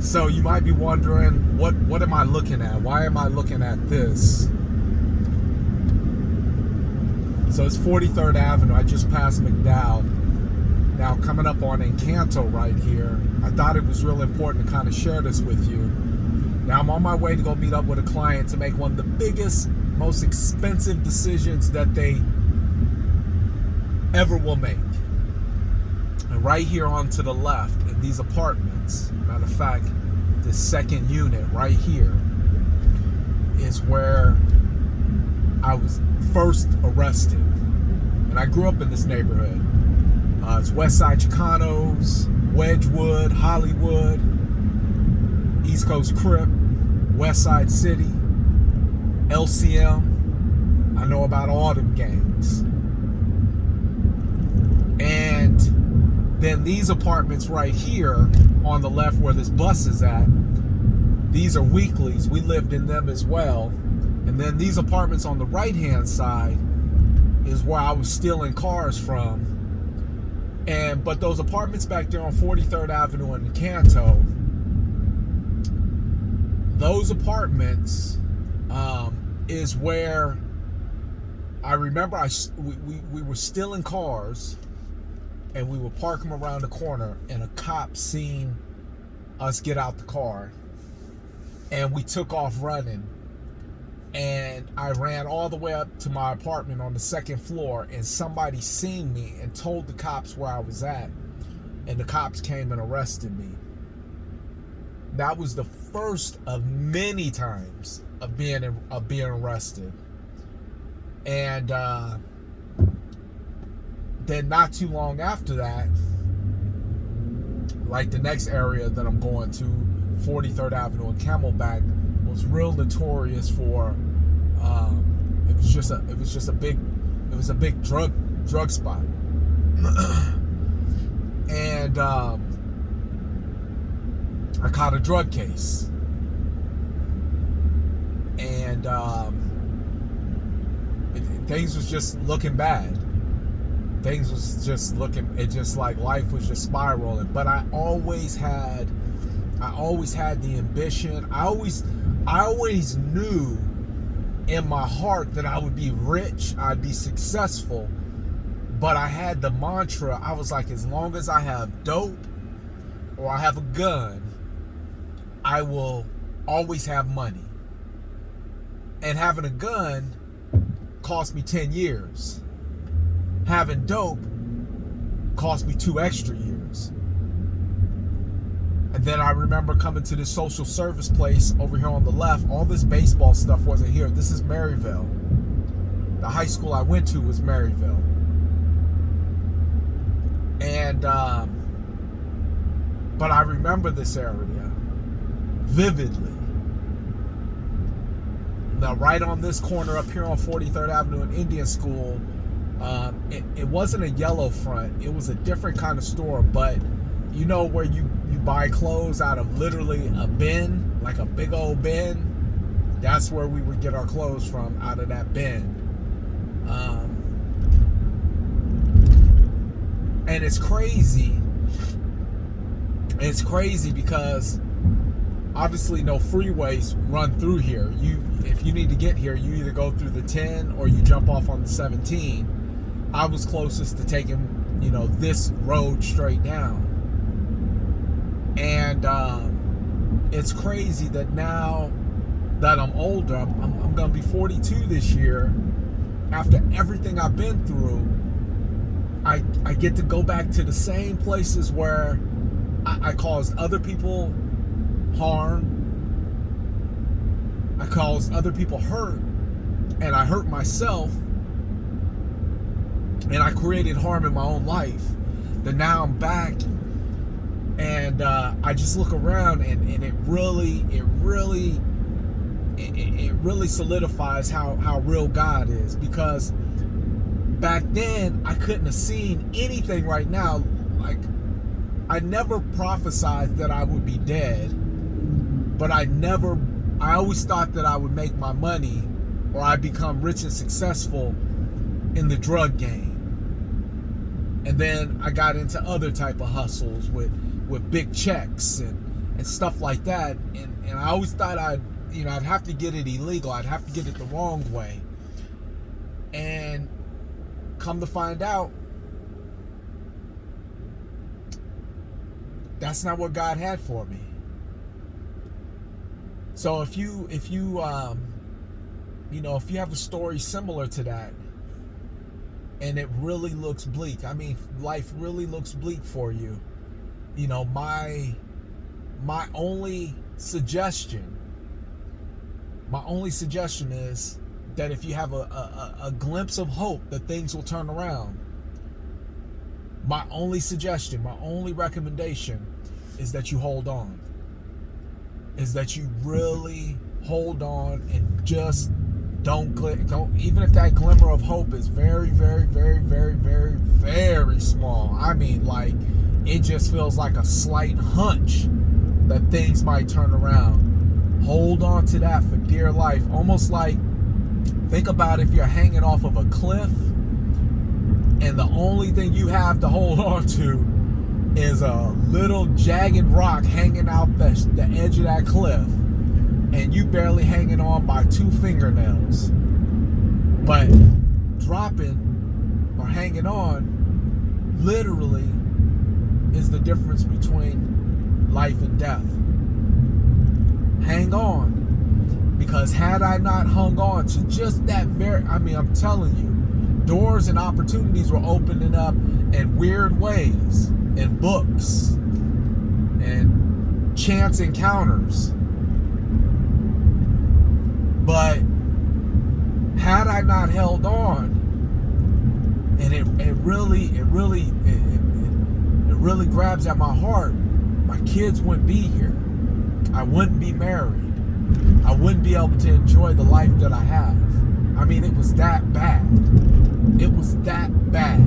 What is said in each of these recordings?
So you might be wondering, what am I looking at? Why am I looking at this? So it's 43rd Avenue. I just passed McDowell. Now coming up on Encanto right here, I thought it was real important to kind of share this with you. Now I'm on my way to go meet up with a client to make one of the biggest, most expensive decisions that they ever will make. And right here on to the left in these apartments, matter of fact, this second unit right here is where I was first arrested. And I grew up in this neighborhood. It's Westside Chicanos, Wedgwood, Hollywood, East Coast Crip, Westside City, LCM. I know about all them gangs. And then these apartments right here on the left where this bus is at, these are weeklies. We lived in them as well. And then these apartments on the right-hand side is where I was stealing cars from. But those apartments back there on 43rd Avenue in Encanto, those apartments is where I remember we were stealing cars and we would park them around the corner and a cop seen us get out the car and we took off running. And I ran all the way up to my apartment on the second floor and somebody seen me and told the cops where I was at. And the cops came and arrested me. That was the first of many times of being arrested. And then not too long after that, like the next area that I'm going to, 43rd Avenue and Camelback, was real notorious for it was a big drug spot. And I caught a drug case. And things was just looking bad. Things was just looking, it just like life was just spiraling. But I always had the ambition. I always knew in my heart that I would be rich, I'd be successful. But I had the mantra, I was like, as long as I have dope or I have a gun, I will always have money. And having a gun cost me 10 years. Having dope cost me 2 extra years. And then I remember coming to this social service place over here on the left. All this baseball stuff wasn't here. This is Maryville. The high school I went to was Maryville. And, but I remember this area vividly. Now, right on this corner up here on 43rd Avenue in Indian School, it wasn't a yellow front. It was a different kind of store, but you know where you buy clothes out of literally a bin, like a big old bin? That's where we would get our clothes from, out of that bin. And it's crazy. It's crazy because obviously no freeways run through here. If you need to get here, you either go through the 10 or you jump off on the 17. I was closest to taking, this road straight down. And it's crazy that now that I'm older, I'm going to be 42 this year. After everything I've been through, I get to go back to the same places where I caused other people harm. I caused other people hurt. And I hurt myself. And I created harm in my own life. That now I'm back. And I just look around and it really solidifies how real God is. Because back then I couldn't have seen anything right now. Like, I never prophesied that I would be dead, but I always thought that I would make my money or I'd become rich and successful in the drug game. And then I got into other type of hustles with big checks and stuff like that. And I always thought I'd have to get it illegal. I'd have to get it the wrong way. And come to find out, that's not what God had for me. So if you have a story similar to that, and it really looks bleak, I mean, life really looks bleak for you, my only suggestion is that if you have a glimpse of hope that things will turn around, my only recommendation is that you hold on. Is that you really hold on and just don't, even if that glimmer of hope is very, very, very, very, very, very small. I mean, like, it just feels like a slight hunch that things might turn around. Hold on to that for dear life. Almost like, think about if you're hanging off of a cliff and the only thing you have to hold on to is a little jagged rock hanging out the edge of that cliff, and you barely hanging on by 2 fingernails. But dropping or hanging on literally is the difference between life and death. Hang on, because had I not hung on to just that I'm telling you, doors and opportunities were opening up in weird ways, in books and chance encounters. But had I not held on, and it really grabs at my heart, my kids wouldn't be here. I wouldn't be married. I wouldn't be able to enjoy the life that I have. I mean, it was that bad. It was that bad.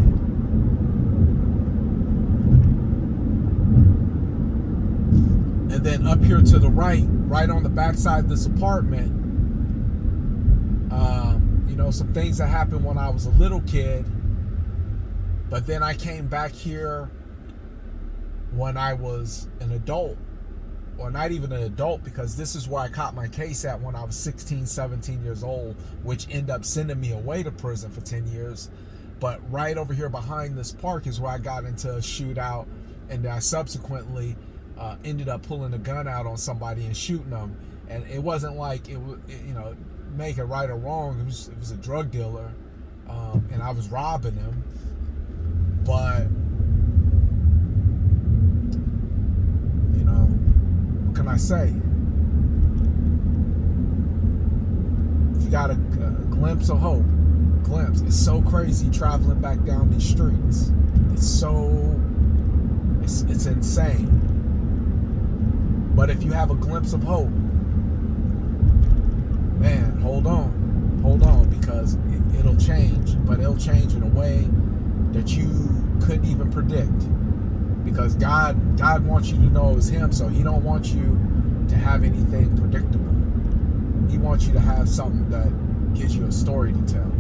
And then up here to the right on the backside of this apartment, some things that happened when I was a little kid. But then I came back here when I was an adult. Or not even an adult, because this is where I caught my case at when I was 16, 17 years old, which ended up sending me away to prison for 10 years. But right over here behind this park is where I got into a shootout, and I subsequently ended up pulling a gun out on somebody and shooting them. And it wasn't like it was, make it right or wrong. It was a drug dealer, and I was robbing him. But what can I say? If you got a glimpse of hope, it's so crazy traveling back down these streets. It's insane. But if you have a glimpse of hope, man, hold on, because it'll change. But it'll change in a way that you couldn't even predict. Because God wants you to know it was Him, so He don't want you to have anything predictable. He wants you to have something that gives you a story to tell.